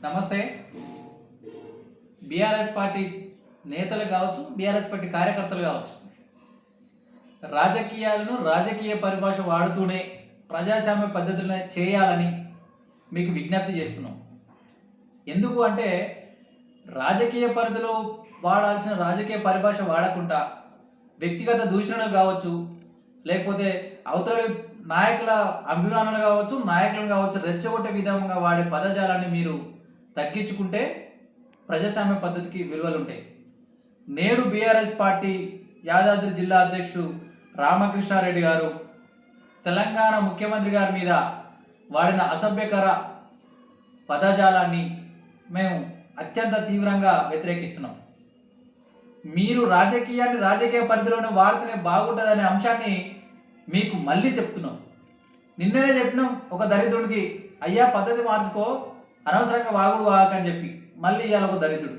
నమస్తే. BRS party నేతలు కావచ్చు, బీఆర్ఎస్ పార్టీ కార్యకర్తలు కావచ్చు, రాజకీయాలను రాజకీయ పరిభాష వాడుతూనే ప్రజాస్వామ్య పద్ధతులను చేయాలని మీకు విజ్ఞప్తి చేస్తున్నాం. ఎందుకు అంటే రాజకీయ పరిధిలో వాడాల్సిన రాజకీయ పరిభాష వాడకుండా వ్యక్తిగత దూషణలు కావచ్చు, లేకపోతే అవతల నాయకుల అభిమానులు కావచ్చు, నాయకులను కావచ్చు రెచ్చగొట్టే విధంగా వాడే పదజాలాన్ని మీరు తగ్గించుకుంటే ప్రజాస్వామ్య పద్ధతికి విలువలు ఉంటాయి. నేడు బీఆర్ఎస్ పార్టీ యాదాద్రి జిల్లా అధ్యక్షుడు రామకృష్ణారెడ్డి గారు తెలంగాణ ముఖ్యమంత్రి గారి మీద వాడిన అసభ్యకర పదజాలాన్ని మేము అత్యంత తీవ్రంగా వ్యతిరేకిస్తున్నాం. మీరు రాజకీయాన్ని రాజకీయ పరిధిలోనే వాడితేనే బాగుంటుందనే అంశాన్ని మీకు మళ్ళీ చెప్తున్నాం. నిన్ననే చెప్పినాం ఒక దరిద్రుడికి, అయ్యా పద్ధతి మార్చుకో, అనవసరంగా వాగుడు వాగకని చెప్పి. మళ్ళీ ఇవాళ ఒక దరిద్రుడు.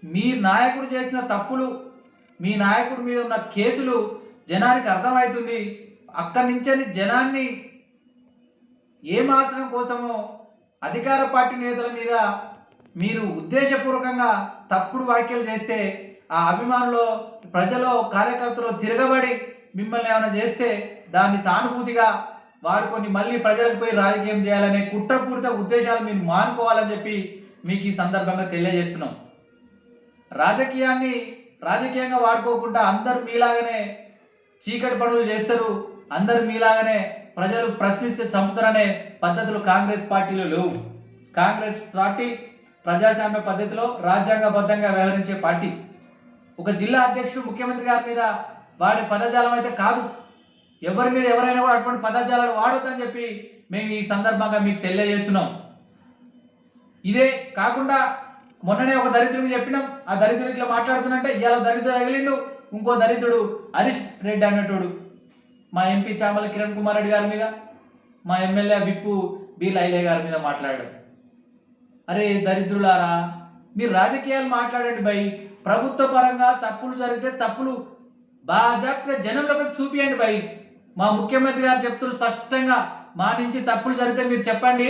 మీ నాయకుడు చేసిన తప్పులు, మీ నాయకుడి మీద ఉన్న కేసులు జనానికి అర్థమవుతుంది. అక్కడి నుంచి జనాన్ని ఏమార్చడం కోసమో అధికార పార్టీ నేతల మీద మీరు ఉద్దేశపూర్వకంగా తప్పుడు వ్యాఖ్యలు చేస్తే ఆ అభిమానులు ప్రజలు కార్యకర్తలు తిరగబడి మిమ్మల్ని ఏమైనా చేస్తే దాన్ని సానుభూతిగా వాడుకొని మళ్ళీ ప్రజలకు పోయి రాజకీయం చేయాలనే కుట్రపూరిత ఉద్దేశాలు మీరు మానుకోవాలని చెప్పి మీకు ఈ సందర్భంగా తెలియజేస్తున్నాం. రాజకీయాన్ని రాజకీయంగా వాడుకోకుండా అందరూ మీలాగానే చీకటి పనులు చేస్తారు, అందరూ మీలాగానే ప్రజలు ప్రశ్నిస్తే చంపుతారనే పద్ధతులు కాంగ్రెస్ పార్టీలో లేవు. కాంగ్రెస్ పార్టీ ప్రజాస్వామ్య పద్ధతిలో రాజ్యాంగబద్ధంగా వ్యవహరించే పార్టీ. ఒక జిల్లా అధ్యక్షుడు ముఖ్యమంత్రి గారి మీద వాడే పదజాలం అయితే కాదు. ఎవరి మీద ఎవరైనా కూడా అటువంటి పదజాలాలు వాడొద్దని చెప్పి మేము ఈ సందర్భంగా మీకు తెలియజేస్తున్నాం. ఇదే కాకుండా మొన్ననే ఒక దరిద్రుడికి చెప్పినాం, ఆ దరిద్రుడు ఇట్లా మాట్లాడుతున్నంటే ఇవాళ దరిద్రుడు తగిలిండు, ఇంకో దరిద్రుడు హరీష్ రెడ్డి అన్నట్టుడు మా ఎంపీ చామల కిరణ్ కుమార్ రెడ్డి గారి మీద, మా ఎమ్మెల్యే విప్పు బి లైలే గారి మీద మాట్లాడాడు. అరే దరిద్రులారా, మీరు రాజకీయాలు మాట్లాడండి భయ్. ప్రభుత్వ పరంగా తప్పులు జరిగితే తప్పులు బాజాప్గా జనంలోకి చూపియండి భయ్. మా ముఖ్యమంత్రి గారు చెప్తున్నారు స్పష్టంగా, మా నుంచి తప్పులు జరిగితే మీరు చెప్పండి,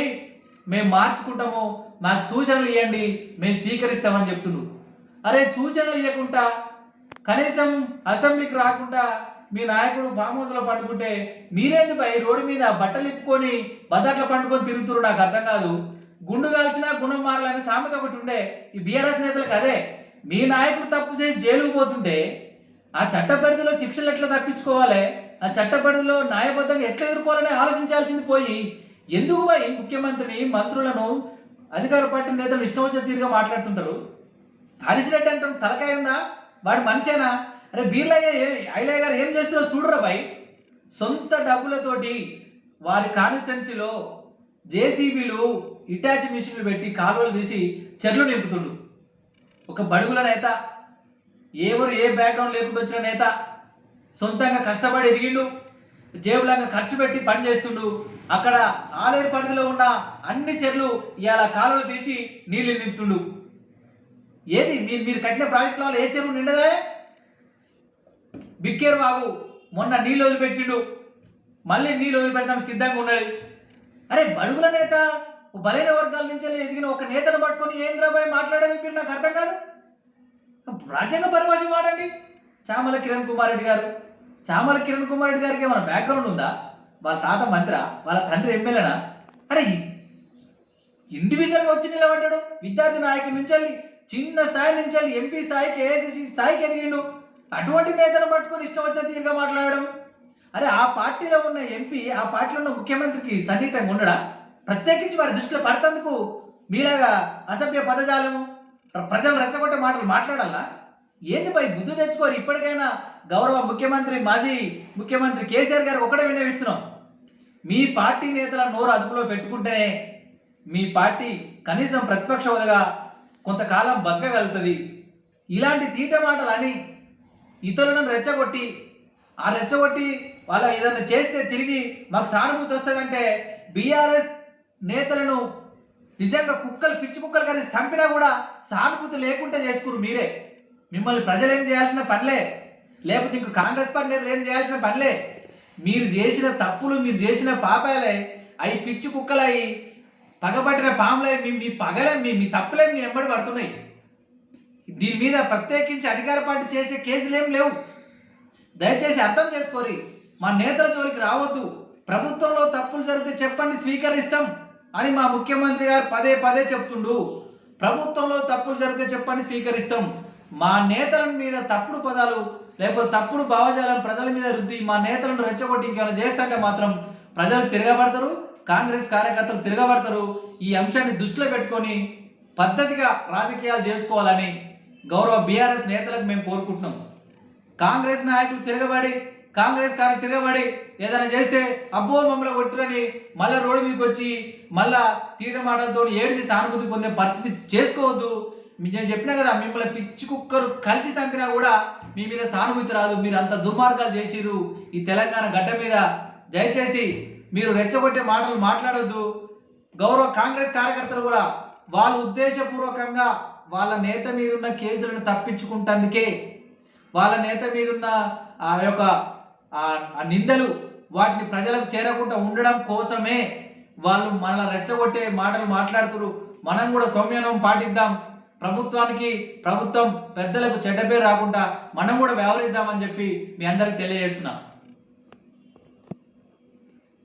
మేము మార్చుకుంటాము, మాకు సూచనలు ఇవ్వండి, మేము స్వీకరిస్తామని చెప్తున్నారు. అరే సూచనలు ఇవ్వకుండా కనీసం అసెంబ్లీకి రాకుండా మీ నాయకుడు ఫామ్ హౌస్లో పండుకుంటే మీరేంది భయ్ రోడ్డు మీద బట్టలు ఇప్పుకొని బజార్లో పండుకొని తిరుగుతున్నారు? నాకు అర్థం కాదు. గుండు కాల్చినా గుణం మారాలని సామెత ఒకటి ఉండే ఈ బీఆర్ఎస్ నేతలకు. అదే మీ నాయకుడు తప్పు చేసి జైలుకు పోతుంటే ఆ చట్ట పరిధిలో శిక్షలు ఎట్లా తప్పించుకోవాలి, ఆ చట్ట పరిధిలో న్యాయబద్ధంగా ఎట్లా ఎదుర్కోవాలని ఆలోచించాల్సింది పోయి ఎందుకు పోయి ముఖ్యమంత్రిని మంత్రులను అధికార పార్టీ నేతలు ఇష్టం వచ్చే తీరుగా మాట్లాడుతుంటారు. హరీష్ రెడ్డి అంటారు తలకాయ ఉందా, వాడు మనిషేనా? అరే బీర్లయ్య ఐలయ్య గారు ఏం చేస్తున్నారో చూడరా భయ్. సొంత డబ్బులతోటి వారి కాన్స్టిట్యున్సీలో జేసీబీలు ఇటాచ్ మిషన్లు పెట్టి కాలువలు తీసి చెర్లు నింపుతుండు. ఒక బడుగుల నేత, ఎవరు ఏ బ్యాక్గ్రౌండ్ లేకుండా వచ్చిన నేత, సొంతంగా కష్టపడి ఎదిగిండు, జేబులంగా ఖర్చు పెట్టి పని చేస్తుండు. అక్కడ ఆలేరు పరిధిలో ఉన్న అన్ని చెర్లు ఇవాళ కాలువలు తీసి నీళ్లు నింపుతుండు. ఏది మీరు కట్టిన ప్రాజెక్టుల ఏ చెరువు నిండదే? బిక్కేరు బాబు మొన్న నీళ్ళు వదిలిపెట్టిండు, మళ్ళీ నీళ్ళు వదిలిపెడతానికి సిద్ధంగా ఉన్నాడు. అరే బడుగుల నేత, బలైన వర్గాల నుంచి ఎదిగిన ఒక నేతను పట్టుకొని ఏంద్రాబాయ్ మాట్లాడేది మీరు? నాకు అర్థం కాదు. రాజ్యాంగ పరిభాష వాడండి. చామల కిరణ్ కుమార్ రెడ్డి గారు, చామల కిరణ్ కుమార్ రెడ్డి గారికి ఏమైనా బ్యాక్గ్రౌండ్ ఉందా? వాళ్ళ తాత మంత్రా, వాళ్ళ తండ్రి ఎమ్మెల్యేనా? అరే ఇండివిజువల్గా వచ్చి నిలబడ్డాడు. విద్యార్థి నాయకుడి నుంచి చిన్న స్థాయి నుంచి ఎంపీ స్థాయికి, ఏఐసిసి స్థాయికి ఎదిగిండు. అటువంటి నేతను పట్టుకొని ఇష్టం వచ్చే తీరుగా మాట్లాడడం. అరే ఆ పార్టీలో ఉన్న ఎంపీ ఆ పార్టీలో ఉన్న ముఖ్యమంత్రికి సన్నిహితంగా ఉండడా? ప్రత్యేకించి వారి దృష్టిలో పడతందుకు మీలాగా అసభ్య పదజాలము, ప్రజలు రెచ్చగొట్టే మాటలు మాట్లాడాలా? ఏంది పై బుద్ధి తెచ్చుకోరు. ఇప్పటికైనా గౌరవ ముఖ్యమంత్రి, మాజీ ముఖ్యమంత్రి కేసీఆర్ గారికి ఒకటే విన్నవిస్తున్నాం, మీ పార్టీ నేతల నోరు అదుపులో పెట్టుకుంటేనే మీ పార్టీ కనీసం ప్రతిపక్ష హోదాగా కొంతకాలం బతకగలుగుతుంది. ఇలాంటి తీట మాటలు అని ఇతరులను రెచ్చగొట్టి వాళ్ళ ఏదైనా చేస్తే తిరిగి మాకు సానుభూతి వస్తుందంటే బీఆర్ఎస్ నేతలను నిజంగా పిచ్చి కుక్కలు కలిసి చంపినా కూడా సానుభూతి లేకుండా చేసుకురు మీరే. మిమ్మల్ని ప్రజలు ఏం చేయాల్సిన పనిలే, లేకపోతే ఇంకో కాంగ్రెస్ పార్టీ నేతలు ఏం చేయాల్సిన పనిలే. మీరు చేసిన తప్పులు, మీరు చేసిన పాపాలే అవి పిచ్చి కుక్కలయ్యి పగబట్టిన పాములే మీ పగలే మీ తప్పులే మీ వెంబడి పడుతున్నాయి. దీని మీద ప్రత్యేకించి అధికార పార్టీ చేసే కేసులు ఏం లేవు. దయచేసి అర్థం చేసుకోరి. మా నేతల జోలికి రావద్దు. ప్రభుత్వంలో తప్పులు జరిగితే చెప్పండి, స్వీకరిస్తాం అని మా ముఖ్యమంత్రి గారు పదే పదే చెప్తుండు. ప్రభుత్వంలో తప్పులు జరిగితే చెప్పండి, స్వీకరిస్తాం. మా నేతల మీద తప్పుడు పదాలు లేకపోతే తప్పుడు భావజాలం ప్రజల మీద రుద్ది మా నేతలను రెచ్చగొట్టి ఇంకేమైనా చేస్తుంటే మాత్రం ప్రజలు తిరగబడతారు, కాంగ్రెస్ కార్యకర్తలు తిరగబడతారు. ఈ అంశాన్ని దృష్టిలో పెట్టుకొని పద్ధతిగా రాజకీయాలు చేసుకోవాలని గౌరవ బీఆర్ఎస్ నేతలకు మేము కోరుకుంటున్నాం. కాంగ్రెస్ నాయకులు తిరగబడి కాంగ్రెస్ కార్యకర్తలు తిరగబడి ఏదైనా చేస్తే అబ్బో మమ్మల్ని కొట్టురని మళ్ళీ రోడ్డు మీదకి వచ్చి మళ్ళా తీట మాటలతో ఏడిచి సానుభూతి పొందే పరిస్థితి చేసుకోవద్దు. నేను చెప్పినా కదా, మిమ్మల్ని పిచ్చి కుక్కరు కలిసి చంపినా కూడా మీ మీద సానుభూతి రాదు. మీరు అంత దుర్మార్గాలు చేసిరు ఈ తెలంగాణ గడ్డ మీద. దయచేసి మీరు రెచ్చగొట్టే మాటలు మాట్లాడొద్దు. గౌరవ కాంగ్రెస్ కార్యకర్తలు కూడా వాళ్ళు ఉద్దేశపూర్వకంగా వాళ్ళ నేత మీద ఉన్న కేసులను తప్పించుకుంటందుకే, వాళ్ళ నేత మీద ఉన్న ఆ యొక్క నిందలు వాటిని ప్రజలకు చేరకుండా ఉండడం కోసమే వాళ్ళు మనల్ని రెచ్చగొట్టే మాటలు మాట్లాడుతున్నారు. మనం కూడా సౌమ్యనం పాటిద్దాం. ప్రభుత్వం పెద్దలకు చెడ్డ పేరు రాకుండా మనం కూడా వ్యవహరిద్దామని చెప్పి మీ అందరికి తెలియజేస్తున్నా.